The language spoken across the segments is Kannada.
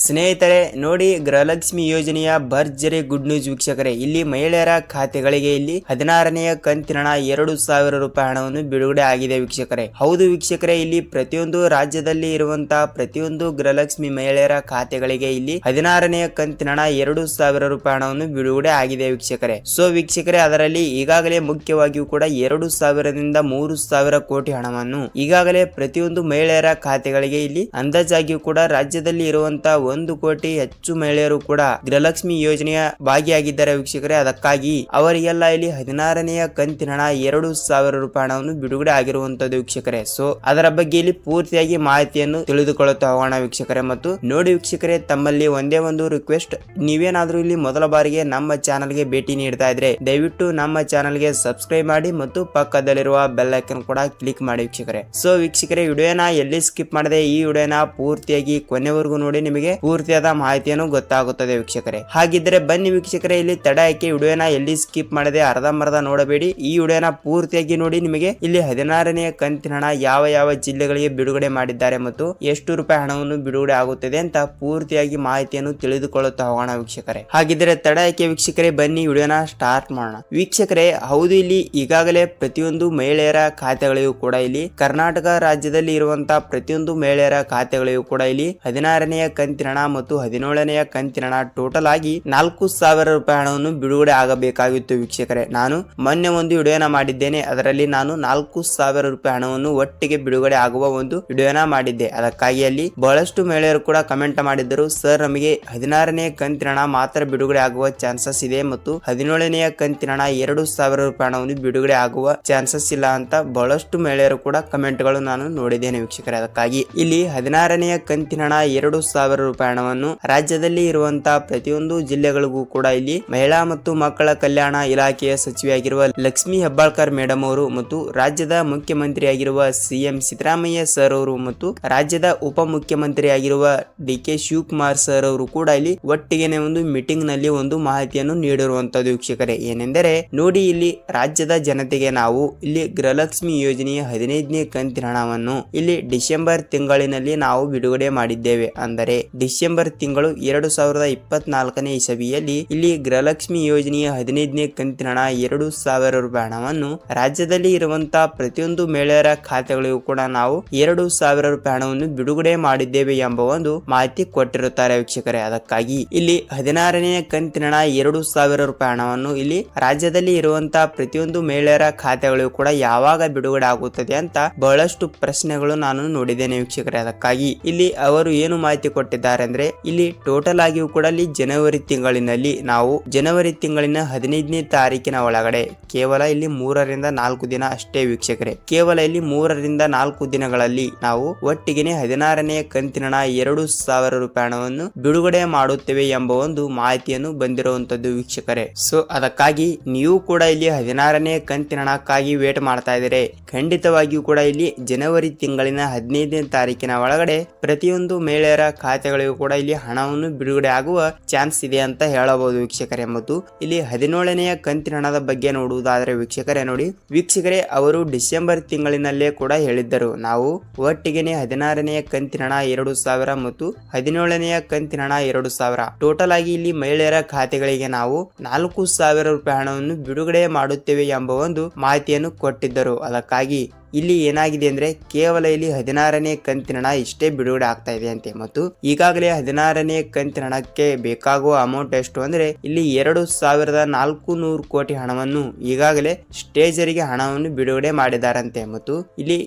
ಸ್ನೇಹಿತರೆ ನೋಡಿ, ಗೃಹಲಕ್ಷ್ಮಿ ಯೋಜನೆಯ ಭರ್ಜರಿ ಗುಡ್ ನ್ಯೂಸ್ ವೀಕ್ಷಕರೇ. ಇಲ್ಲಿ ಮಹಿಳೆಯರ ಖಾತೆಗಳಿಗೆ ಇಲ್ಲಿ 16ನೇ ಕಂತಿನ ಹಣ 2,000 ರೂಪಾಯಿ ಹಣವನ್ನು ಬಿಡುಗಡೆ ಆಗಿದೆ ವೀಕ್ಷಕರೇ. ಹೌದು ವೀಕ್ಷಕರೇ, ಇಲ್ಲಿ ಪ್ರತಿಯೊಂದು ರಾಜ್ಯದಲ್ಲಿ ಇರುವಂತಹ ಪ್ರತಿಯೊಂದು ಗೃಹಲಕ್ಷ್ಮಿ ಮಹಿಳೆಯರ ಖಾತೆಗಳಿಗೆ ಇಲ್ಲಿ 16ನೇ ಕಂತಿನ ಹಣ 2,000 ರೂಪಾಯಿ ಹಣವನ್ನು ಬಿಡುಗಡೆ ಆಗಿದೆ ವೀಕ್ಷಕರೇ. ಸೊ ವೀಕ್ಷಕರೇ, ಅದರಲ್ಲಿ ಈಗಾಗಲೇ ಮುಖ್ಯವಾಗಿಯೂ ಕೂಡ 2,000ದಿಂದ 3,000 ಕೋಟಿ ಹಣವನ್ನು ಈಗಾಗಲೇ ಪ್ರತಿಯೊಂದು ಮಹಿಳೆಯರ ಖಾತೆಗಳಿಗೆ ಇಲ್ಲಿ ಅಂದಾಜಾಗಿಯೂ ಕೂಡ ರಾಜ್ಯದಲ್ಲಿ ಇರುವಂತಹ 1 ಕೋಟಿ ಹೆಚ್ಚು ಮಹಿಳೆಯರು ಕೂಡ ಗೃಹಲಕ್ಷ್ಮಿ ಯೋಜನೆಯ ಭಾಗಿಯಾಗಿದ್ದಾರೆ ವೀಕ್ಷಕರೇ. ಅದಕ್ಕಾಗಿ ಅವರಿಗೆಲ್ಲ ಇಲ್ಲಿ 16ನೇ ಕಂತಿನ ಹಣ 2,000 ರೂಪಾಯಿ ಹಣವನ್ನು ಬಿಡುಗಡೆ ಆಗಿರುವಂತದ್ದು ವೀಕ್ಷಕರೇ. ಸೊ ಅದರ ಬಗ್ಗೆ ಇಲ್ಲಿ ಪೂರ್ತಿಯಾಗಿ ಮಾಹಿತಿಯನ್ನು ತಿಳಿದುಕೊಳ್ಳುತ್ತಾ ಹೋಗೋಣ ವೀಕ್ಷಕರೇ. ಮತ್ತು ನೋಡಿ ವೀಕ್ಷಕರೇ, ತಮ್ಮಲ್ಲಿ ಒಂದೇ ಒಂದು ರಿಕ್ವೆಸ್ಟ್, ನೀವೇನಾದ್ರೂ ಇಲ್ಲಿ ಮೊದಲ ಬಾರಿಗೆ ನಮ್ಮ ಚಾನಲ್ಗೆ ಭೇಟಿ ನೀಡ್ತಾ ಇದ್ರೆ ದಯವಿಟ್ಟು ನಮ್ಮ ಚಾನಲ್ಗೆ ಸಬ್ಸ್ಕ್ರೈಬ್ ಮಾಡಿ ಮತ್ತು ಪಕ್ಕದಲ್ಲಿರುವ ಬೆಲ್ ಐಕಾನ್ ಕೂಡ ಕ್ಲಿಕ್ ಮಾಡಿ ವೀಕ್ಷಕರೇ. ಸೊ ವೀಕ್ಷಕರೇ, ವಿಡಿಯೋನ ಎಲ್ಲಿ ಸ್ಕಿಪ್ ಮಾಡದೆ ಈ ವಿಡಿಯೋನ ಪೂರ್ತಿಯಾಗಿ ಕೊನೆವರೆಗೂ ನೋಡಿ, ನಿಮಗೆ ಪೂರ್ತಿಯಾದ ಮಾಹಿತಿಯನ್ನು ಗೊತ್ತಾಗುತ್ತದೆ ವೀಕ್ಷಕರೇ. ಹಾಗಿದ್ರೆ ಬನ್ನಿ ವೀಕ್ಷಕರೇ, ಇಲ್ಲಿ ತಡ ಹಾಕಿ ವಿಡಿಯೋನ ಎಲ್ಲಿ ಸ್ಕಿಪ್ ಮಾಡದೆ ಅರ್ಧಂಬರ್ಧ ನೋಡಬೇಡಿ, ಈ ವಿಡಿಯೋನ ಪೂರ್ತಿಯಾಗಿ ನೋಡಿ. ನಿಮಗೆ ಇಲ್ಲಿ 16ನೇ ಕಂತಿನ ಹಣ ಯಾವ ಯಾವ ಜಿಲ್ಲೆಗಳಿಗೆ ಬಿಡುಗಡೆ ಮಾಡಿದ್ದಾರೆ ಮತ್ತು ಎಷ್ಟು ರೂಪಾಯಿ ಹಣವನ್ನು ಬಿಡುಗಡೆ ಆಗುತ್ತದೆ ಅಂತ ಪೂರ್ತಿಯಾಗಿ ಮಾಹಿತಿಯನ್ನು ತಿಳಿದುಕೊಳ್ಳುತ್ತಾ ಹೋಗೋಣ ವೀಕ್ಷಕರೇ. ಹಾಗಿದ್ರೆ ತಡ ಹಾಕಿ ವೀಕ್ಷಕರೇ, ಬನ್ನಿ ವಿಡಿಯೋನ ಸ್ಟಾರ್ಟ್ ಮಾಡೋಣ ವೀಕ್ಷಕರೇ. ಹೌದು, ಇಲ್ಲಿ ಈಗಾಗಲೇ ಪ್ರತಿಯೊಂದು ಮಹಿಳೆಯರ ಖಾತೆಗಳಿಗೂ ಕೂಡ ಇಲ್ಲಿ ಕರ್ನಾಟಕ ರಾಜ್ಯದಲ್ಲಿ ಇರುವಂತಹ ಪ್ರತಿಯೊಂದು ಮಹಿಳೆಯರ ಖಾತೆಗಳಿಗೂ ಕೂಡ ಇಲ್ಲಿ 16ನೇ ಕಂತಿನ ಹಣ ಮತ್ತು 17ನೇ ಕಂತಿನ ಹಣ ಟೋಟಲ್ ಆಗಿ 4,000 ರೂಪಾಯಿ ಹಣವನ್ನು ಬಿಡುಗಡೆ ಆಗಬೇಕಾಗಿತ್ತು ವೀಕ್ಷಕರೇ. ನಾನು ಮೊನ್ನೆ ಒಂದು ವಿಡಿಯೋನ ಮಾಡಿದ್ದೇನೆ, ಅದರಲ್ಲಿ ನಾನು 4,000 ರೂಪಾಯಿ ಹಣವನ್ನು ಒಟ್ಟಿಗೆ ಬಿಡುಗಡೆ ಆಗುವ ಒಂದು ವಿಡಿಯೋನ ಮಾಡಿದ್ದೆ. ಅದಕ್ಕಾಗಿ ಅಲ್ಲಿ ಬಹಳಷ್ಟು ಮಹಿಳೆಯರು ಕೂಡ ಕಮೆಂಟ್ ಮಾಡಿದ್ದರು, ಸರ್ ನಮಗೆ 16ನೇ ಕಂತಿನ ಹಣ ಮಾತ್ರ ಬಿಡುಗಡೆ ಆಗುವ ಚಾನ್ಸಸ್ ಇದೆ ಮತ್ತು 17ನೇ ಕಂತಿನ ಹಣ 2,000 ರೂಪಾಯಿ ಹಣವನ್ನು ಬಿಡುಗಡೆ ಆಗುವ ಚಾನ್ಸಸ್ ಇಲ್ಲ ಅಂತ ಬಹಳಷ್ಟು ಮಹಿಳೆಯರು ಕೂಡ ಕಮೆಂಟ್ ಗಳು ನಾನು ನೋಡಿದ್ದೇನೆ ವೀಕ್ಷಕರೇ. ಅದಕ್ಕಾಗಿ ಇಲ್ಲಿ 16ನೇ ಕಂತಿನ ಹಣ 2,000 ರೂಪಾಯಿ ಹಣವನ್ನು ರಾಜ್ಯದಲ್ಲಿ ಇರುವಂತಹ ಪ್ರತಿಯೊಂದು ಜಿಲ್ಲೆಗಳಿಗೂ ಕೂಡ ಇಲ್ಲಿ ಮಹಿಳಾ ಮತ್ತು ಮಕ್ಕಳ ಕಲ್ಯಾಣ ಇಲಾಖೆಯ ಸಚಿವೆಯಾಗಿರುವ ಲಕ್ಷ್ಮಿ ಹೆಬ್ಬಾಳ್ಕರ್ ಮೇಡಮ್ ಅವರು ಮತ್ತು ರಾಜ್ಯದ ಮುಖ್ಯಮಂತ್ರಿಯಾಗಿರುವ ಸಿಎಂ ಸಿದ್ದರಾಮಯ್ಯ ಸರ್ ಅವರು ಮತ್ತು ರಾಜ್ಯದ ಉಪ ಮುಖ್ಯಮಂತ್ರಿಯಾಗಿರುವ ಡಿ.ಕೆ. ಶಿವಕುಮಾರ್ ಸರ್ ಅವರು ಕೂಡ ಇಲ್ಲಿ ಒಟ್ಟಿಗೆನೆ ಒಂದು ಮೀಟಿಂಗ್ ನಲ್ಲಿ ಒಂದು ಮಾಹಿತಿಯನ್ನು ನೀಡಿರುವಂತದ್ದು ವೀಕ್ಷಕರೇ. ಏನೆಂದರೆ ನೋಡಿ, ಇಲ್ಲಿ ರಾಜ್ಯದ ಜನತೆಗೆ ನಾವು ಇಲ್ಲಿ ಗೃಹಲಕ್ಷ್ಮಿ ಯೋಜನೆಯ 15ನೇ ಕಂತಿನ ಹಣವನ್ನು ಇಲ್ಲಿ ಡಿಸೆಂಬರ್ ತಿಂಗಳಿನಲ್ಲಿ ನಾವು ಬಿಡುಗಡೆ ಮಾಡಿದ್ದೇವೆ. ಅಂದರೆ ಡಿಸೆಂಬರ್ ತಿಂಗಳು 2024ನೇ ಇಸವಿಯಲ್ಲಿ ಇಲ್ಲಿ ಗೃಹಲಕ್ಷ್ಮಿ ಯೋಜನೆಯ 15ನೇ ಕಂತಿನ ಹಣ 2,000 ರೂಪಾಯಿ ಹಣವನ್ನು ರಾಜ್ಯದಲ್ಲಿ ಇರುವಂತಹ ಪ್ರತಿಯೊಂದು ಮಹಿಳೆಯರ ಖಾತೆಗಳಿಗೂ ಕೂಡ ನಾವು 2,000 ರೂಪಾಯಿ ಹಣವನ್ನು ಬಿಡುಗಡೆ ಮಾಡಿದ್ದೇವೆ ಎಂಬ ಒಂದು ಮಾಹಿತಿ ಕೊಟ್ಟಿರುತ್ತಾರೆ ವೀಕ್ಷಕರೇ. ಅದಕ್ಕಾಗಿ ಇಲ್ಲಿ 16ನೇ ಕಂತಿನ ಹಣ 2,000 ರೂಪಾಯಿ ಹಣವನ್ನು ಇಲ್ಲಿ ರಾಜ್ಯದಲ್ಲಿ ಇರುವಂತಹ ಪ್ರತಿಯೊಂದು ಮಹಿಳೆಯರ ಖಾತೆಗಳಿಗೂ ಕೂಡ ಯಾವಾಗ ಬಿಡುಗಡೆ ಆಗುತ್ತದೆ ಅಂತ ಬಹಳಷ್ಟು ಪ್ರಶ್ನೆಗಳು ನಾನು ನೋಡಿದ್ದೇನೆ ವೀಕ್ಷಕರೇ. ಅದಕ್ಕಾಗಿ ಇಲ್ಲಿ ಅವರು ಏನು ಮಾಹಿತಿ ಕೊಟ್ಟಿದ್ದಾರೆ ಅಂದ್ರೆ ಇಲ್ಲಿ ಟೋಟಲ್ ಆಗಿಯೂ ಕೂಡ ಇಲ್ಲಿ ಜನವರಿ ತಿಂಗಳಿನಲ್ಲಿ ನಾವು ಜನವರಿ ತಿಂಗಳಿನ 15ನೇ ತಾರೀಕಿನ ಒಳಗಡೆ ಕೇವಲ ಇಲ್ಲಿ 3ರಿಂದ 4 ದಿನ ಅಷ್ಟೇ ವೀಕ್ಷಕರೇ. ಕೇವಲ ಇಲ್ಲಿ 3ರಿಂದ 4 ದಿನಗಳಲ್ಲಿ ನಾವು ಒಟ್ಟಿಗೆನೆ 16ನೇ ಕಂತಿನ ಹಣ 2,000 ರೂಪಾಯಿ ಹಣವನ್ನು ಬಿಡುಗಡೆ ಮಾಡುತ್ತೇವೆ ಎಂಬ ಒಂದು ಮಾಹಿತಿಯನ್ನು ಬಂದಿರುವಂತದ್ದು ವೀಕ್ಷಕರೇ. ಸೊ ಅದಕ್ಕಾಗಿ ನೀವು ಕೂಡ ಇಲ್ಲಿ 16ನೇ ಕಂತಿನ ಹಣಕ್ಕಾಗಿ ವೇಟ್ ಮಾಡ್ತಾ ಇದ್ದೀರಿ. ಖಂಡಿತವಾಗಿಯೂ ಕೂಡ ಇಲ್ಲಿ ಜನವರಿ ತಿಂಗಳಿನ 15ನೇ ತಾರೀಕಿನ ಒಳಗಡೆ ಪ್ರತಿಯೊಂದು ಮಹಿಳೆಯರ ಖಾತೆಗಳಿಗೂ ಕೂಡ ಇಲ್ಲಿ ಹಣವನ್ನು ಬಿಡುಗಡೆ ಆಗುವ ಚಾನ್ಸ್ ಇದೆ ಅಂತ ಹೇಳಬಹುದು ವೀಕ್ಷಕರೇ. ಮತ್ತು ಇಲ್ಲಿ 17ನೇ ಕಂತಿನ ಹಣದ ಬಗ್ಗೆ ನೋಡುವುದಾದ್ರೆ ವೀಕ್ಷಕರೇ, ನೋಡಿ ವೀಕ್ಷಕರೇ, ಅವರು ಡಿಸೆಂಬರ್ ತಿಂಗಳಿನಲ್ಲೇ ಕೂಡ ಹೇಳಿದ್ದರು, ನಾವು ಒಟ್ಟಿಗೆನೆ 16ನೇ ಕಂತಿನ ಹಣ 2,000 ಮತ್ತು 17ನೇ ಕಂತಿನ ಹಣ 2,000 ಟೋಟಲ್ ಆಗಿ ಇಲ್ಲಿ ಮಹಿಳೆಯರ ಖಾತೆಗಳಿಗೆ ನಾವು 4,000 ರೂಪಾಯಿ ಹಣವನ್ನು ಬಿಡುಗಡೆ ಮಾಡುತ್ತೇವೆ ಎಂಬ ಒಂದು ಮಾಹಿತಿಯನ್ನು ಕೊಟ್ಟಿದ್ದರು. ಅದಕ್ಕಾಗಿ ಇಲ್ಲಿ ಏನಾಗಿದೆ ಅಂದ್ರೆ ಕೇವಲ ಇಲ್ಲಿ 16ನೇ ಕಂತಿನ ಹಣ ಇಷ್ಟೇ ಬಿಡುಗಡೆ ಆಗ್ತಾ ಇದೆ ಅಂತೆ. ಮತ್ತು ಈಗಾಗಲೇ 16ನೇ ಕಂತಿನ ಹಣಕ್ಕೆ ಬೇಕಾಗುವ ಅಮೌಂಟ್ ಎಷ್ಟು ಅಂದ್ರೆ ಇಲ್ಲಿ 2,400 ಕೋಟಿ ಹಣವನ್ನು ಈಗಾಗಲೇ ಸ್ಟೇಜರಿಗೆ ಹಣವನ್ನು ಬಿಡುಗಡೆ ಮಾಡಿದಾರಂತೆ. ಮತ್ತು ಇಲ್ಲಿ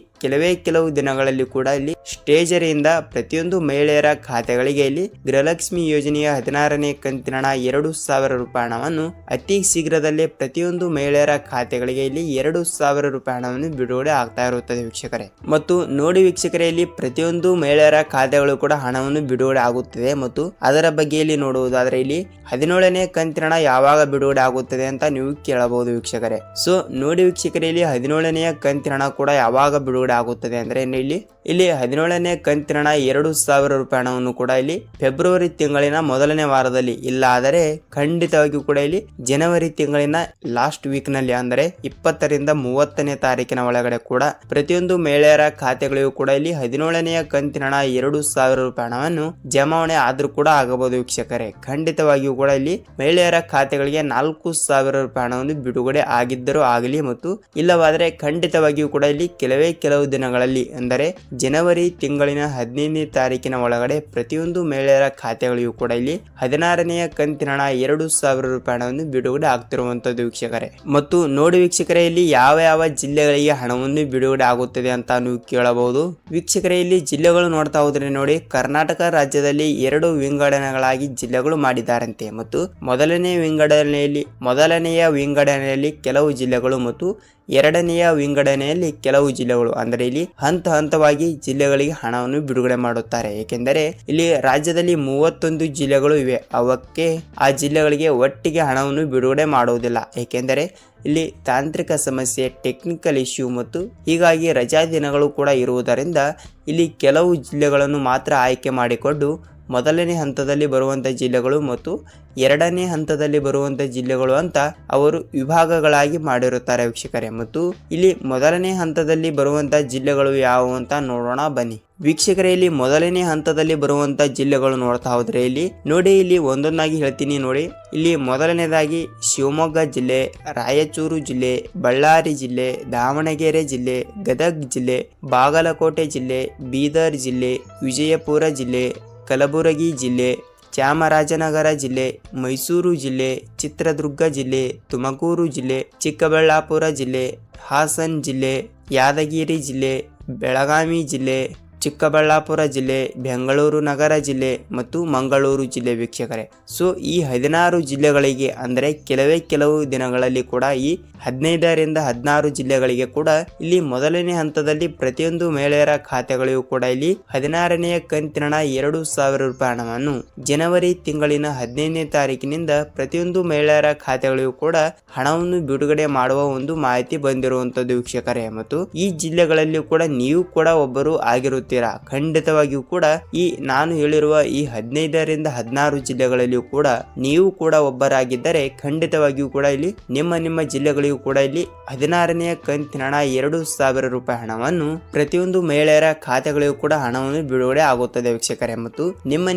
ಕೆಲವು ದಿನಗಳಲ್ಲಿ ಕೂಡ ಇಲ್ಲಿ ಸ್ಟೇಜರಿಯಿಂದ ಪ್ರತಿಯೊಂದು ಮಹಿಳೆಯರ ಖಾತೆಗಳಿಗೆ ಇಲ್ಲಿ ಗೃಹಲಕ್ಷ್ಮಿ ಯೋಜನೆಯ 16ನೇ ಕಂತಿನ ಹಣ 2,000 ರೂಪಾಯಿ ಹಣವನ್ನು ಅತಿ ಶೀಘ್ರದಲ್ಲೇ ಪ್ರತಿಯೊಂದು ಮಹಿಳೆಯರ ಖಾತೆಗಳಿಗೆ ಇಲ್ಲಿ 2,000 ರೂಪಾಯಿ ಹಣವನ್ನು ಬಿಡುಗಡೆ ಆಗ್ತಾ ಇರುತ್ತದೆ ವೀಕ್ಷಕರೇ. ಮತ್ತು ನೋಡಿ ವೀಕ್ಷಕರೇ, ಇಲ್ಲಿ ಪ್ರತಿಯೊಂದು ಮಹಿಳೆಯರ ಖಾತೆಗಳು ಕೂಡ ಹಣವನ್ನು ಬಿಡುಗಡೆ ಆಗುತ್ತದೆ. ಮತ್ತು ಅದರ ಬಗ್ಗೆ ಇಲ್ಲಿ ನೋಡುವುದಾದ್ರೆ ಇಲ್ಲಿ 17ನೇ ಕಂತಿನ ಹಣ ಯಾವಾಗ ಬಿಡುಗಡೆ ಆಗುತ್ತದೆ ಅಂತ ನೀವು ಕೇಳಬಹುದು ವೀಕ್ಷಕರೇ. ಸೊ ನೋಡಿ ವೀಕ್ಷಕರೇ, ಇಲ್ಲಿ 17ನೇ ಕಂತಿನ ಹಣ ಕೂಡ ಯಾವಾಗ ಬಿಡುಗಡೆ ಆಗುತ್ತದೆ ಅಂದ್ರೆ ಇಲ್ಲಿ ಇಲ್ಲಿ 17ನೇ ಕಂತಿನ ಹಣ 2,000 ರೂಪಾಯಿ ಹಣವನ್ನು ಕೂಡ ಇಲ್ಲಿ ಫೆಬ್ರವರಿ ತಿಂಗಳಿನ ಮೊದಲನೇ ವಾರದಲ್ಲಿ, ಇಲ್ಲ ಆದರೆ ಖಂಡಿತವಾಗಿಯೂ ಕೂಡ ಇಲ್ಲಿ ಜನವರಿ ತಿಂಗಳಿನ ಲಾಸ್ಟ್ ವೀಕ್ ನಲ್ಲಿ ಅಂದರೆ 20ರಿಂದ 30ನೇ ತಾರೀಕಿನ ಒಳಗಡೆ ಕೂಡ ಪ್ರತಿಯೊಂದು ಮಹಿಳೆಯರ ಖಾತೆಗಳಿಗೂ ಕೂಡ ಇಲ್ಲಿ 17ನೇ ಕಂತಿನ ಹಣ 2,000 ರೂಪಾಯಿ ಹಣವನ್ನು ಜಮಾವಣೆ ಆದ್ರೂ ಕೂಡ ಆಗಬಹುದು ವೀಕ್ಷಕರೇ. ಖಂಡಿತವಾಗಿಯೂ ಕೂಡ ಇಲ್ಲಿ ಮಹಿಳೆಯರ ಖಾತೆಗಳಿಗೆ 4,000 ರೂಪಾಯಿ ಹಣವನ್ನು ಬಿಡುಗಡೆ ಆಗಿದ್ದರೂ ಆಗಲಿ ಮತ್ತು ಇಲ್ಲವಾದರೆ ಖಂಡಿತವಾಗಿಯೂ ಕೂಡ ಇಲ್ಲಿ ಕೆಲವು ದಿನಗಳಲ್ಲಿ ಅಂದರೆ ಜನವರಿ ತಿಂಗಳಿನ 15ನೇ ತಾರೀಕಿನ ಒಳಗಡೆ ಪ್ರತಿಯೊಂದು ಮಹಿಳೆಯರ ಖಾತೆಗಳಿಗೂ ಕೂಡ ಇಲ್ಲಿ 16ನೇ ಕಂತಿನ ಹಣ 2,000 ರೂಪಾಯಿ ಹಣವನ್ನು ಬಿಡುಗಡೆ ಆಗ್ತಿರುವಂತದ್ದು ವೀಕ್ಷಕರೇ. ಮತ್ತು ನೋಡಿ ವೀಕ್ಷಕರೇ, ಇಲ್ಲಿ ಯಾವ ಜಿಲ್ಲೆಗಳಿಗೆ ಹಣವನ್ನು ಬಿಡುಗಡೆ ಆಗುತ್ತದೆ ಅಂತ ನೀವು ಕೇಳಬಹುದು ವೀಕ್ಷಕರೇ. ಇಲ್ಲಿ ಜಿಲ್ಲೆಗಳು ನೋಡ್ತಾ ಹೋದ್ರೆ ನೋಡಿ, ಕರ್ನಾಟಕ ರಾಜ್ಯದಲ್ಲಿ 2 ವಿಂಗಡಣೆಗಳಾಗಿ ಜಿಲ್ಲೆಗಳು ಮಾಡಿದ್ದಾರಂತೆ ಮತ್ತು ಮೊದಲನೆಯ ವಿಂಗಡಣೆಯಲ್ಲಿ ಕೆಲವು ಜಿಲ್ಲೆಗಳು ಮತ್ತು ಎರಡನೆಯ ವಿಂಗಡಣೆಯಲ್ಲಿ ಕೆಲವು ಜಿಲ್ಲೆಗಳು, ಅಂದರೆ ಇಲ್ಲಿ ಹಂತವಾಗಿ ಜಿಲ್ಲೆಗಳಿಗೆ ಹಣವನ್ನು ಬಿಡುಗಡೆ ಮಾಡುತ್ತಾರೆ. ಏಕೆಂದರೆ ಇಲ್ಲಿ ರಾಜ್ಯದಲ್ಲಿ 31 ಜಿಲ್ಲೆಗಳು ಇವೆ, ಅವಕ್ಕೆ ಆ ಜಿಲ್ಲೆಗಳಿಗೆ ಒಟ್ಟಿಗೆ ಹಣವನ್ನು ಬಿಡುಗಡೆ ಮಾಡುವುದಿಲ್ಲ. ಏಕೆಂದರೆ ಇಲ್ಲಿ ತಾಂತ್ರಿಕ ಸಮಸ್ಯೆ, ಟೆಕ್ನಿಕಲ್ ಇಶ್ಯೂ ಮತ್ತು ಹೀಗಾಗಿ ರಜಾ ದಿನಗಳು ಕೂಡ ಇರುವುದರಿಂದ ಇಲ್ಲಿ ಕೆಲವು ಜಿಲ್ಲೆಗಳನ್ನು ಮಾತ್ರ ಆಯ್ಕೆ ಮಾಡಿಕೊಂಡು ಮೊದಲನೇ ಹಂತದಲ್ಲಿ ಬರುವಂಥ ಜಿಲ್ಲೆಗಳು ಮತ್ತು ಎರಡನೇ ಹಂತದಲ್ಲಿ ಬರುವಂಥ ಜಿಲ್ಲೆಗಳು ಅಂತ ಅವರು ವಿಭಾಗಗಳಾಗಿ ಮಾಡಿರುತ್ತಾರೆ ವೀಕ್ಷಕರೇ. ಮತ್ತು ಇಲ್ಲಿ ಮೊದಲನೇ ಹಂತದಲ್ಲಿ ಬರುವಂಥ ಜಿಲ್ಲೆಗಳು ಯಾವುವು ಅಂತ ನೋಡೋಣ ಬನ್ನಿ ವೀಕ್ಷಕರೇ. ಇಲ್ಲಿ ಮೊದಲನೇ ಹಂತದಲ್ಲಿ ಬರುವಂಥ ಜಿಲ್ಲೆಗಳು ನೋಡ್ತಾ ಹೋದ್ರೆ ಇಲ್ಲಿ ನೋಡಿ, ಇಲ್ಲಿ ಒಂದೊಂದಾಗಿ ಹೇಳ್ತೀನಿ ನೋಡಿ. ಇಲ್ಲಿ ಮೊದಲನೇದಾಗಿ ಶಿವಮೊಗ್ಗ ಜಿಲ್ಲೆ, ರಾಯಚೂರು ಜಿಲ್ಲೆ, ಬಳ್ಳಾರಿ ಜಿಲ್ಲೆ, ದಾವಣಗೆರೆ ಜಿಲ್ಲೆ, ಗದಗ್ ಜಿಲ್ಲೆ, ಬಾಗಲಕೋಟೆ ಜಿಲ್ಲೆ, ಬೀದರ್ ಜಿಲ್ಲೆ, ವಿಜಯಪುರ ಜಿಲ್ಲೆ, ಕಲಬುರಗಿ ಜಿಲ್ಲೆ, ಚಾಮರಾಜನಗರ ಜಿಲ್ಲೆ, ಮೈಸೂರು ಜಿಲ್ಲೆ, ಚಿತ್ರದುರ್ಗ ಜಿಲ್ಲೆ, ತುಮಕೂರು ಜಿಲ್ಲೆ, ಚಿಕ್ಕಬಳ್ಳಾಪುರ ಜಿಲ್ಲೆ, ಹಾಸನ್ ಜಿಲ್ಲೆ, ಯಾದಗಿರಿ ಜಿಲ್ಲೆ, ಬೆಳಗಾವಿ ಜಿಲ್ಲೆ, ಚಿಕ್ಕಬಳ್ಳಾಪುರ ಜಿಲ್ಲೆ, ಬೆಂಗಳೂರು ನಗರ ಜಿಲ್ಲೆ ಮತ್ತು ಮಂಗಳೂರು ಜಿಲ್ಲೆ ವೀಕ್ಷಕರೇ. ಸೊ ಈ 16 ಜಿಲ್ಲೆಗಳಿಗೆ ಅಂದರೆ ಕೆಲವು ದಿನಗಳಲ್ಲಿ ಕೂಡ ಈ 15ರಿಂದ 16 ಜಿಲ್ಲೆಗಳಿಗೆ ಕೂಡ ಇಲ್ಲಿ ಮೊದಲನೇ ಹಂತದಲ್ಲಿ ಪ್ರತಿಯೊಂದು ಮಹಿಳೆಯರ ಖಾತೆಗಳಿಗೂ ಕೂಡ ಇಲ್ಲಿ 16ನೇ ಕಂತಿನ ಹಣ 2,000 ರೂಪಾಯಿ ಹಣವನ್ನು ಜನವರಿ ತಿಂಗಳಿನ 15ನೇ ತಾರೀಕಿನಿಂದ ಪ್ರತಿಯೊಂದು ಮಹಿಳೆಯರ ಖಾತೆಗಳಿಗೂ ಕೂಡ ಹಣವನ್ನು ಬಿಡುಗಡೆ ಮಾಡುವ ಒಂದು ಮಾಹಿತಿ ಬಂದಿರುವಂತದ್ದು ವೀಕ್ಷಕರೇ. ಮತ್ತು ಈ ಜಿಲ್ಲೆಗಳಲ್ಲಿ ಕೂಡ ನೀವು ಕೂಡ ಒಬ್ಬರು ಆಗಿರುತ್ತೀರಾ. ಖಂಡಿತವಾಗಿಯೂ ಕೂಡ ಈ ನಾನು ಹೇಳಿರುವ ಈ 15ರಿಂದ 16 ಜಿಲ್ಲೆಗಳಲ್ಲಿಯೂ ಕೂಡ ನೀವು ಕೂಡ ಒಬ್ಬರಾಗಿದ್ದರೆ ಖಂಡಿತವಾಗಿಯೂ ಕೂಡ ಇಲ್ಲಿ ನಿಮ್ಮ ಜಿಲ್ಲೆಗಳಿಗೂ ಕೂಡ ಇಲ್ಲಿ 16ನೇ ಕಂತಿನ ಹಣ 2,000 ರೂಪಾಯಿ ಹಣವನ್ನು ಪ್ರತಿಯೊಂದು ಮಹಿಳೆಯರ ಖಾತೆಗಳಿಗೂ ಕೂಡ ಹಣವನ್ನು ಬಿಡುಗಡೆ ಆಗುತ್ತದೆ ವೀಕ್ಷಕರೇ. ಮತ್ತು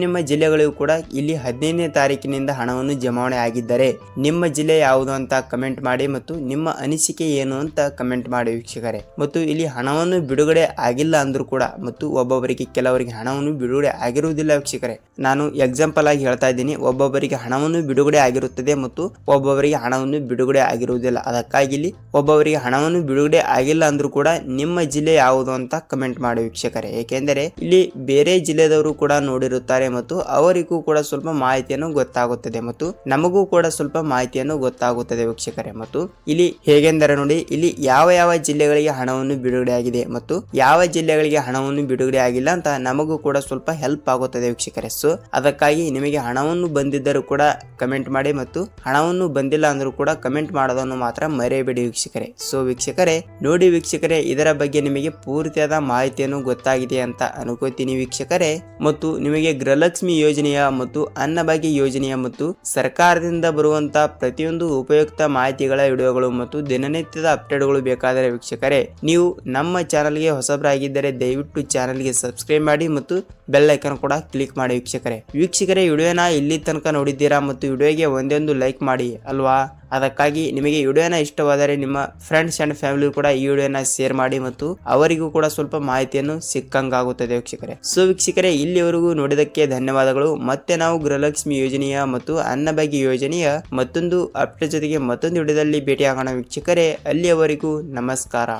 ನಿಮ್ಮ ಜಿಲ್ಲೆಗಳಿಗೂ ಕೂಡ ಇಲ್ಲಿ 15ನೇ ತಾರೀಕಿನಿಂದ ಹಣವನ್ನು ಜಮಾವಣೆ ಆಗಿದ್ದರೆ ನಿಮ್ಮ ಜಿಲ್ಲೆ ಯಾವುದು ಅಂತ ಕಮೆಂಟ್ ಮಾಡಿ ಮತ್ತು ನಿಮ್ಮ ಅನಿಸಿಕೆ ಏನು ಅಂತ ಕಮೆಂಟ್ ಮಾಡಿ ವೀಕ್ಷಕರೇ. ಮತ್ತು ಇಲ್ಲಿ ಹಣವನ್ನು ಬಿಡುಗಡೆ ಆಗಿಲ್ಲ ಅಂದ್ರೂ ಕೂಡ ಮತ್ತು ಒಬ್ಬೊಬ್ಬರಿಗೆ ಕೆಲವರಿಗೆ ಹಣವನ್ನು ಬಿಡುಗಡೆ ಆಗಿರುವುದಿಲ್ಲ ವೀಕ್ಷಕರೇ. ನಾನು ಎಕ್ಸಾಂಪಲ್ ಆಗಿ ಹೇಳ್ತಾ ಇದ್ದೀನಿ, ಒಬ್ಬೊಬ್ಬರಿಗೆ ಹಣವನ್ನು ಬಿಡುಗಡೆ ಆಗಿರುತ್ತದೆ ಮತ್ತು ಒಬ್ಬೊಬ್ಬರಿಗೆ ಹಣವನ್ನು ಬಿಡುಗಡೆ ಆಗಿರುವುದಿಲ್ಲ. ಅದಕ್ಕಾಗಿ ಇಲ್ಲಿ ಒಬ್ಬೊಬ್ಬರಿಗೆ ಹಣವನ್ನು ಬಿಡುಗಡೆ ಆಗಿಲ್ಲ ಅಂದ್ರೂ ಕೂಡ ನಿಮ್ಮ ಜಿಲ್ಲೆ ಯಾವುದು ಅಂತ ಕಮೆಂಟ್ ಮಾಡಿ ವೀಕ್ಷಕರೇ. ಏಕೆಂದರೆ ಇಲ್ಲಿ ಬೇರೆ ಜಿಲ್ಲೆದವರು ಕೂಡ ನೋಡಿರುತ್ತಾರೆ ಮತ್ತು ಅವರಿಗೂ ಕೂಡ ಸ್ವಲ್ಪ ಮಾಹಿತಿಯನ್ನು ಗೊತ್ತಾಗುತ್ತದೆ ಮತ್ತು ನಮಗೂ ಕೂಡ ಸ್ವಲ್ಪ ಮಾಹಿತಿಯನ್ನು ಗೊತ್ತಾಗುತ್ತದೆ ವೀಕ್ಷಕರೇ. ಮತ್ತು ಇಲ್ಲಿ ಹೇಗೆಂದರೆ ನೋಡಿ, ಇಲ್ಲಿ ಯಾವ ಜಿಲ್ಲೆಗಳಿಗೆ ಹಣವನ್ನು ಬಿಡುಗಡೆ ಆಗಿದೆ ಮತ್ತು ಯಾವ ಜಿಲ್ಲೆಗಳಿಗೆ ಹಣವನ್ನು ಬಿಡುಗಡೆ ಆಗಿಲ್ಲ ಅಂತ ನಮಗೂ ಕೂಡ ಸ್ವಲ್ಪ ಹೆಲ್ಪ್ ಆಗುತ್ತದೆ ವೀಕ್ಷಕರೇ. ಸೊ ಅದಕ್ಕಾಗಿ ನಿಮಗೆ ಹಣವನ್ನು ಬಂದಿದ್ದರೂ ಕೂಡ ಕಮೆಂಟ್ ಮಾಡಿ ಮತ್ತು ಹಣವನ್ನು ಬಂದಿಲ್ಲ ಅಂದ್ರೂ ಕೂಡ ಕಮೆಂಟ್ ಮಾಡೋದನ್ನು ಮಾತ್ರ ಮರೆಯಬೇಡಿ ವೀಕ್ಷಕರೇ. ಸೊ ವೀಕ್ಷಕರೇ ನೋಡಿ ವೀಕ್ಷಕರೇ, ಇದರ ಬಗ್ಗೆ ನಿಮಗೆ ಪೂರ್ತಿಯಾದ ಮಾಹಿತಿಯನ್ನು ಗೊತ್ತಾಗಿದೆ ಅಂತ ಅನ್ಕೋತೀನಿ ವೀಕ್ಷಕರೇ. ಮತ್ತು ನಿಮಗೆ ಗೃಹಲಕ್ಷ್ಮಿ ಯೋಜನೆಯ ಮತ್ತು ಅನ್ನಭಾಗ್ಯ ಯೋಜನೆಯ ಮತ್ತು ಸರ್ಕಾರದಿಂದ ಬರುವಂತ ಪ್ರತಿಯೊಂದು ಉಪಯುಕ್ತ ಮಾಹಿತಿಗಳ ವಿಡಿಯೋಗಳು ಮತ್ತು ದಿನನಿತ್ಯದ ಅಪ್ಡೇಟ್ಗಳು ಬೇಕಾದರೆ ವೀಕ್ಷಕರೇ, ನೀವು ನಮ್ಮ ಚಾನಲ್ಗೆ ಹೊಸಬರಾಗಿದ್ದರೆ ದಯವಿಟ್ಟು ಚಾನಲ್ಗೆ ಸಬ್ಸ್ಕ್ರೈಬ್ ಮಾಡಿ ಮತ್ತು ಬೆಲ್ ಐಕಾನ್ ಕೂಡ ಕ್ಲಿಕ್ ಮಾಡಿ ವೀಕ್ಷಕರೇ. ವಿಡಿಯೋನ ಇಲ್ಲಿ ತನಕ ನೋಡಿದ್ದೀರಾ ಮತ್ತು ವಿಡಿಯೋಗೆ ಒಂದೊಂದು ಲೈಕ್ ಮಾಡಿ ಅಲ್ವಾ. ಅದಕ್ಕಾಗಿ ನಿಮಗೆ ವಿಡಿಯೋನ ಇಷ್ಟವಾದರೆ ನಿಮ್ಮ ಫ್ರೆಂಡ್ಸ್ ಅಂಡ್ ಫ್ಯಾಮಿಲಿ ಕೂಡ ಈ ವಿಡಿಯೋನ ಶೇರ್ ಮಾಡಿ ಮತ್ತು ಅವರಿಗೂ ಕೂಡ ಸ್ವಲ್ಪ ಮಾಹಿತಿಯನ್ನು ಸಿಕ್ಕಂಗಾಗುತ್ತದೆ ವೀಕ್ಷಕರೇ. ಸೊ ವೀಕ್ಷಕರೇ, ಇಲ್ಲಿವರೆಗೂ ನೋಡಿದಕ್ಕೆ ಧನ್ಯವಾದಗಳು. ಮತ್ತೆ ನಾವು ಗೃಹಲಕ್ಷ್ಮಿ ಯೋಜನೆಯ ಮತ್ತು ಅನ್ನಭಾಗ್ಯ ಯೋಜನೆಯ ಮತ್ತೊಂದು ಅಪ್ಡೇಟ್ ಜೊತೆಗೆ ಮತ್ತೊಂದು ವಿಡಿಯೋದಲ್ಲಿ ಭೇಟಿಯಾಗೋಣ ವೀಕ್ಷಕರೇ. ಅಲ್ಲಿಯವರೆಗೂ ನಮಸ್ಕಾರ.